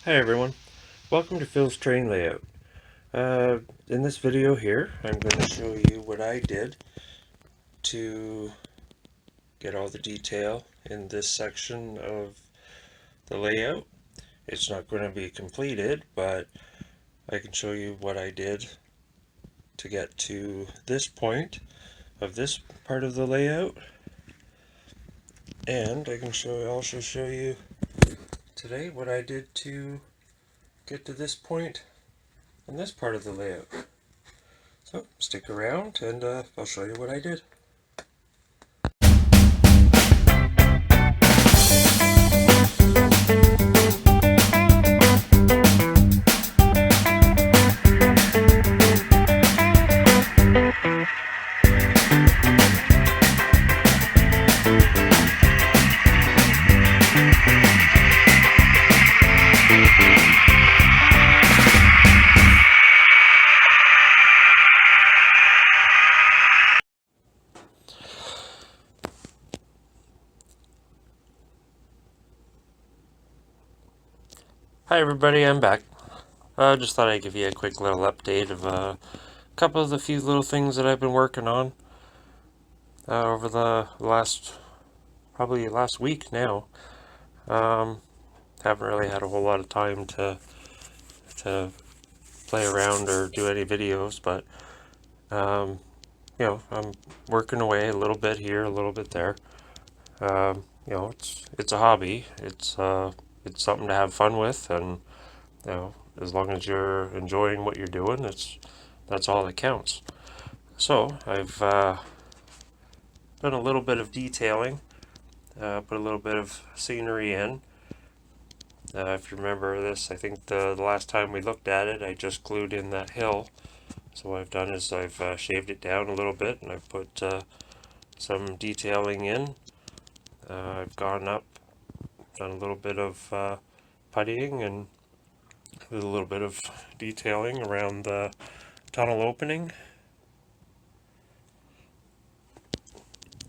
Hi everyone, welcome to Phil's Train Layout. In this video here, I'm going to show you what I did to get all the detail in this section of the layout. It's not going to be completed, but I can show you what I did to get to this point of this part of the layout. And I can also show you today what I did to get to this point in this part of the layout. So stick around and I'll show you what I did. Hi everybody, I'm back. Just thought I'd give you a quick little update of a couple of the few little things that I've been working on over the probably last week now. Haven't really had a whole lot of time to play around or do any videos, but I'm working away a little bit here, a little bit there. It's a hobby. It's something to have fun with, and as long as you're enjoying what you're doing, that's all that counts. So I've done a little bit of detailing, put a little bit of scenery in. If you remember this, I think the last time we looked at it, I just glued in that hill. So what I've done is I've shaved it down a little bit, and I've put some detailing in. I've gone up, done a little bit of puttying, and with a little bit of detailing around the tunnel opening.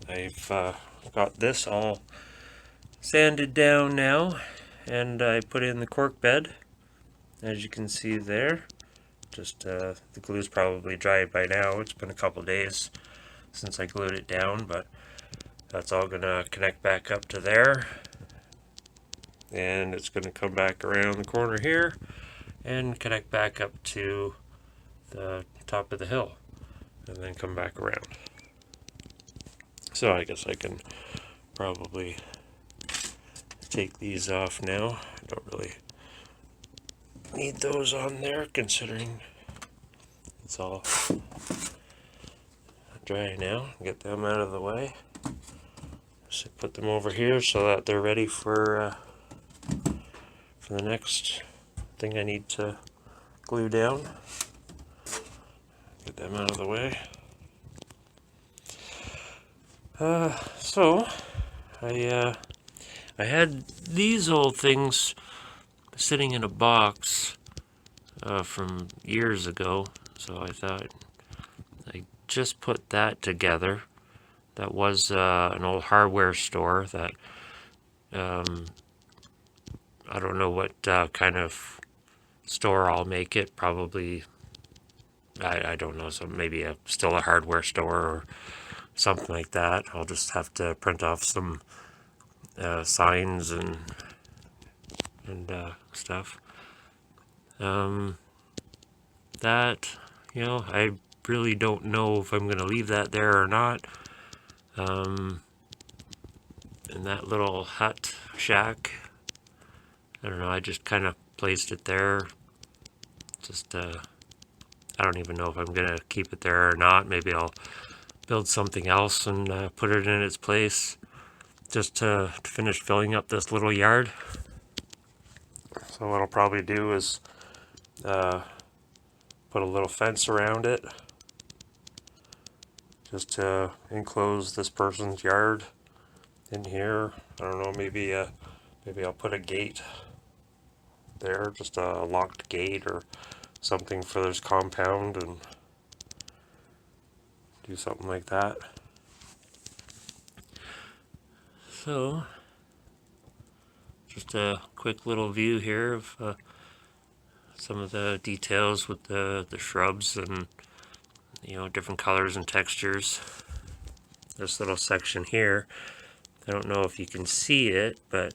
I've got this all sanded down now, and I put in the cork bed, as you can see there. Just the glue's probably dried by now. It's been a couple days since I glued it down, but that's all gonna connect back up to there, and it's gonna come back around the corner here and connect back up to the top of the hill, and then come back around. So I guess I can probably take these off now. I don't really need those on there, considering it's all dry now. Get them out of the way. Just put them over here so that they're ready for the next thing I need to glue down. Get them out of the way. So I had these old things sitting in a box from years ago, so I thought I just put that together. That was an old hardware store that I don't know what kind of store I'll make it. Probably, I don't know, so maybe still a hardware store or something like that. I'll just have to print off some signs and stuff. That, I really don't know if I'm going to leave that there or not. In that little hut shack, I don't know, I just kind of placed it there. Just, I don't even know if I'm going to keep it there or not. Maybe I'll build something else and put it in its place, just to finish filling up this little yard. So what I'll probably do is put a little fence around it, just to enclose this person's yard in here. I don't know, maybe I'll put a gate there, just a locked gate or something for this compound, and do something like that. So just a quick little view here of some of the details with the shrubs and, you know, different colors and textures. This little section here, I don't know if you can see it, but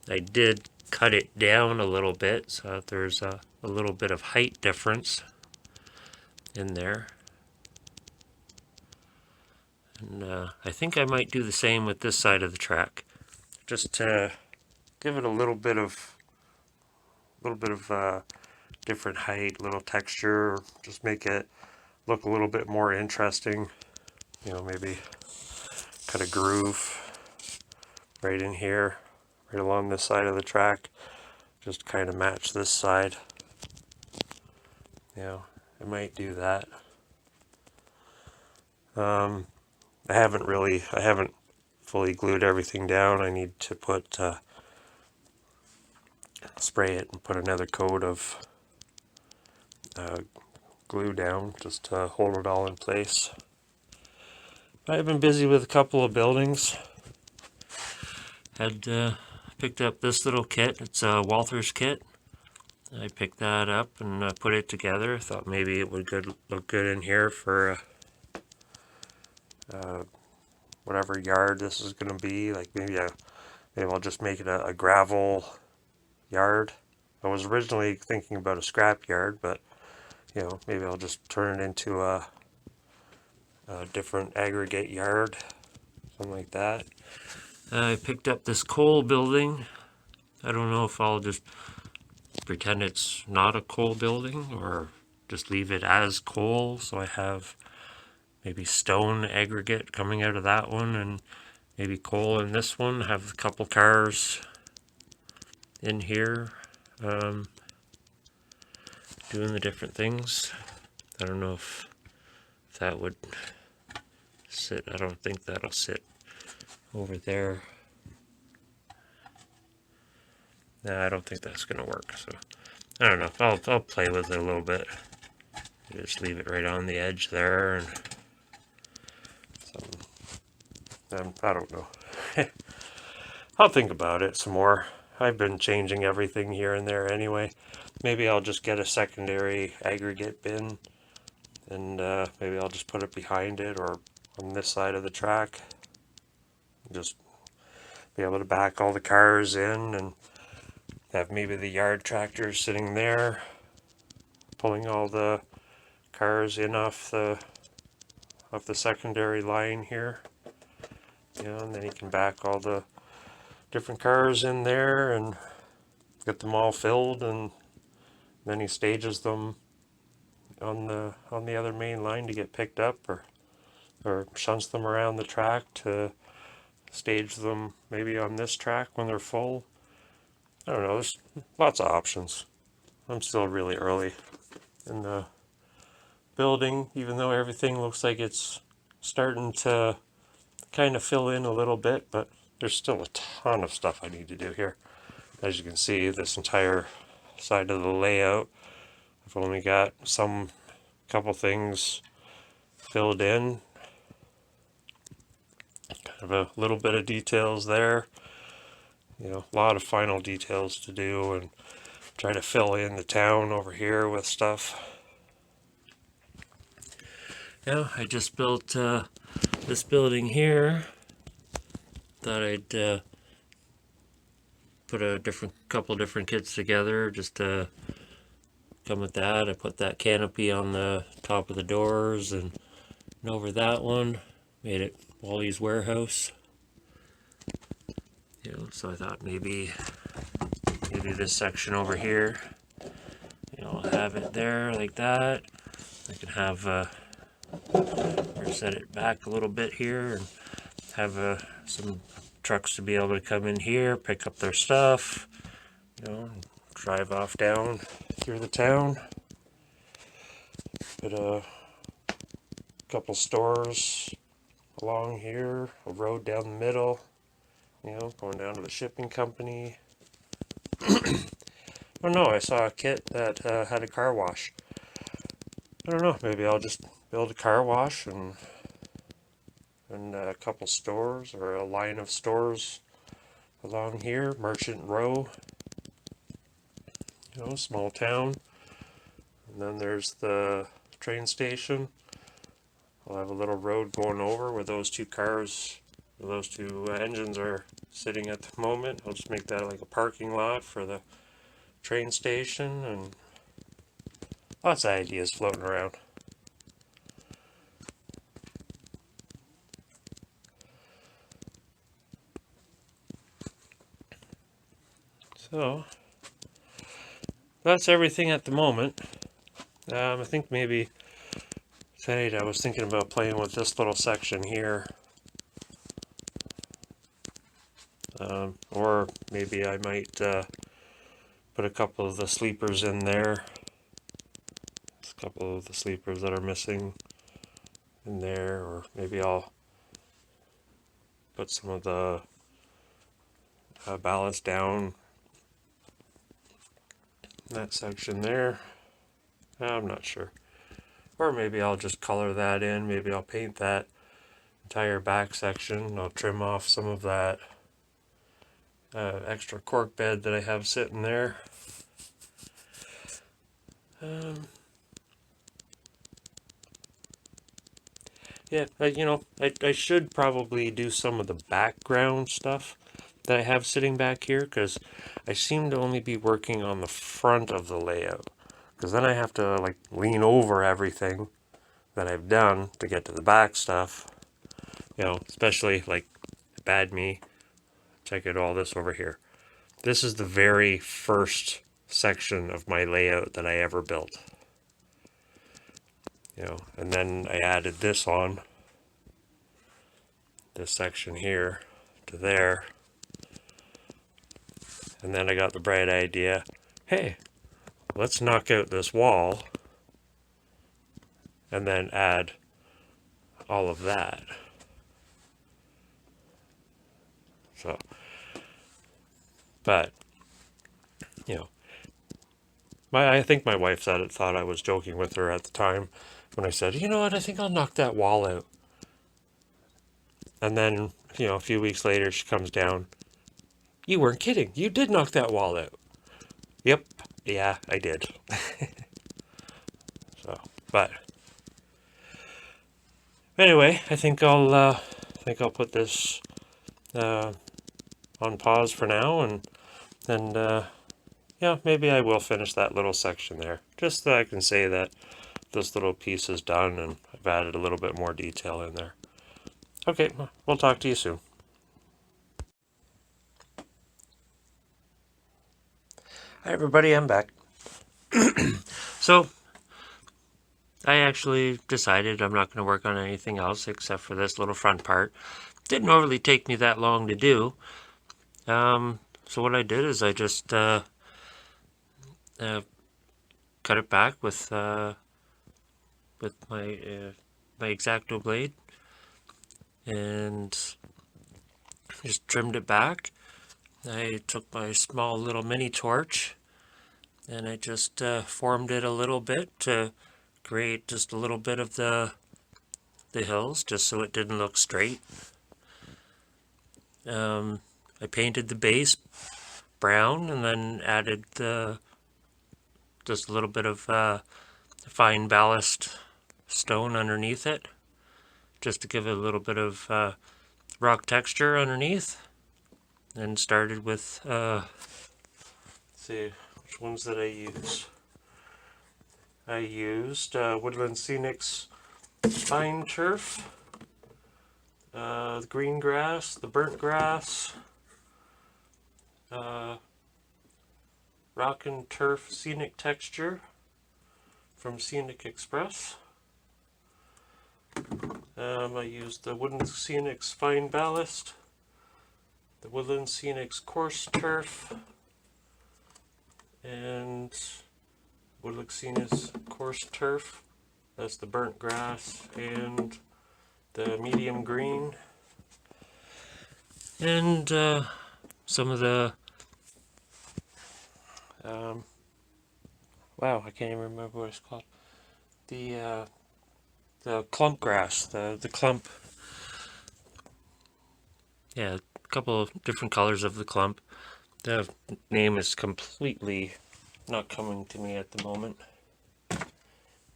I did cut it down a little bit so that there's a little bit of height difference in there. And I think I might do the same with this side of the track, just to give it a little bit of different height, little texture, just make it look a little bit more interesting. You know, maybe cut a groove right in here, right along this side of the track, just kind of match this side. You know, I might do that. I haven't fully glued everything down. I need to put spray it and put another coat of glue down just to hold it all in place. I've been busy with a couple of buildings. Had picked up this little kit. It's a Walther's kit. I picked that up and put it together. Thought maybe it would look good in here for whatever yard this is going to be. Like maybe I'll just make it a gravel yard. I was originally thinking about a scrap yard, but you know, maybe I'll just turn it into a different aggregate yard, something like that. I picked up this coal building. I don't know if I'll just pretend it's not a coal building or just leave it as coal, so I have maybe stone aggregate coming out of that one and maybe coal in this one. Have a couple cars in here doing the different things. I don't know if that would sit. I don't think that'll sit over there. No, I don't think that's gonna work. So I don't know. I'll play with it a little bit. Just leave it right on the edge there, and I don't know. I'll think about it some more. I've been changing everything here and there anyway. Maybe I'll just get a secondary aggregate bin, and maybe I'll just put it behind it or on this side of the track. Just be able to back all the cars in and have maybe the yard tractor sitting there pulling all the cars in off the secondary line here. You know, and then you can back all the different cars in there and get them all filled, and then he stages them on the other main line to get picked up, or shunts them around the track to stage them maybe on this track when they're full. I don't know, there's lots of options. I'm still really early in the building, even though everything looks like it's starting to kind of fill in a little bit, but there's still a ton of stuff I need to do here. As you can see, this entire side of the layout, I've only got couple things filled in. Kind of a little bit of details there. You know, a lot of final details to do, and try to fill in the town over here with stuff. Yeah, I just built this building here. Thought I'd put a couple different kits together just to come with that. I put that canopy on the top of the doors, and over that one made it Wally's warehouse. You know, so I thought maybe this section over here, you know, I'll have it there like that. I can have or set it back a little bit here and have some trucks to be able to come in here, pick up their stuff, you know, and drive off down through the town. Put a couple stores along here, a road down the middle, you know, going down to the shipping company. I don't know, I saw a kit that had a car wash. I don't know, maybe I'll just build a car wash and a couple stores, or a line of stores along here, Merchant Row, small town. And then there's the train station. I'll have a little road going over where those two engines are sitting at the moment. I'll just make that like a parking lot for the train station, and lots of ideas floating around. So that's everything at the moment. I think maybe tonight I was thinking about playing with this little section here. Or maybe I might put a couple of the sleepers in there. There's a couple of the sleepers that are missing in there, or maybe I'll put some of the ballast down in that section there. I'm not sure. Or maybe I'll just color that in. Maybe I'll paint that entire back section. I'll trim off some of that extra cork bed that I have sitting there. Yeah, I should probably do some of the background stuff that I have sitting back here, because I seem to only be working on the front of the layout, because then I have to like lean over everything that I've done to get to the back stuff, especially like bad me. Check out all this over here. This is the very first section of my layout that I ever built. And then I added this on, this section here to there. And then I got the bright idea, hey, let's knock out this wall and then add all of that. So, but, I think my wife thought I was joking with her at the time when I said, you know what, I think I'll knock that wall out. And then, a few weeks later, she comes down. You weren't kidding. You did knock that wall out. Yep. Yeah, I did. So, but anyway, I think I'll put this on pause for now, and maybe I will finish that little section there, just so I can say that this little piece is done and I've added a little bit more detail in there. Okay, we'll talk to you soon. Hi everybody, I'm back. So, I actually decided I'm not going to work on anything else except for this little front part. Didn't overly take me that long to do. So what I did is I just cut it back with my X-Acto blade and just trimmed it back. I took my small little mini torch and I just formed it a little bit to create just a little bit of the hills, just so it didn't look straight. I painted the base brown and then added just a little bit of fine ballast stone underneath it, just to give it a little bit of rock texture underneath. And started with, let's see, which ones did I use? I used Woodland Scenic's Fine Turf, the green grass, the burnt grass, Rock and Turf Scenic Texture from Scenic Express. I used the Woodland Scenic's Fine Ballast, the Woodland Scenic's Coarse Turf, and Woodland Scenic's Coarse Turf. That's the burnt grass and the medium green. And some of the wow, I can't even remember what it's called. The clump grass, the clump. Yeah, couple of different colors of the clump. The name is completely not coming to me at the moment.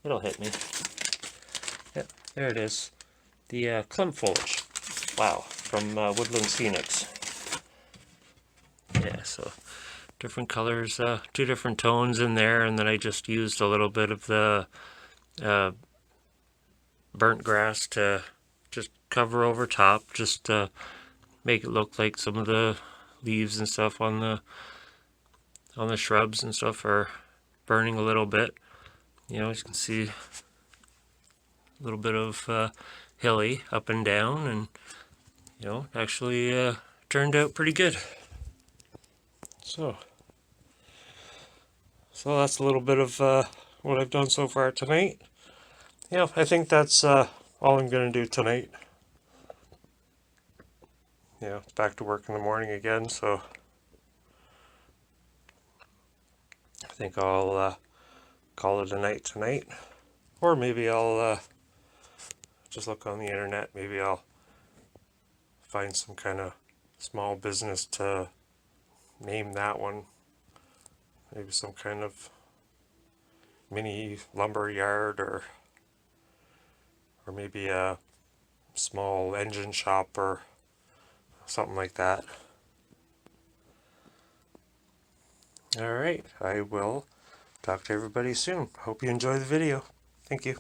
It'll hit me. Yep, there it is. The clump foliage. Wow, from Woodland Scenics. Yeah, so different colors, 2 different tones in there, and then I just used a little bit of the burnt grass to just cover over top, just to make it look like some of the leaves and stuff on the shrubs and stuff are burning a little bit. You know, as you can see, a little bit of hilly up and down, and you know, actually turned out pretty good. So that's a little bit of what I've done so far tonight. Yeah, I think that's all I'm going to do tonight. Yeah, it's back to work in the morning again, so I think I'll call it a night tonight. Or maybe I'll just look on the internet. Maybe I'll find some kind of small business to name that one. Maybe some kind of mini lumber yard, or maybe a small engine shop or something like that. Alright, I will talk to everybody soon. Hope you enjoy the video. Thank you.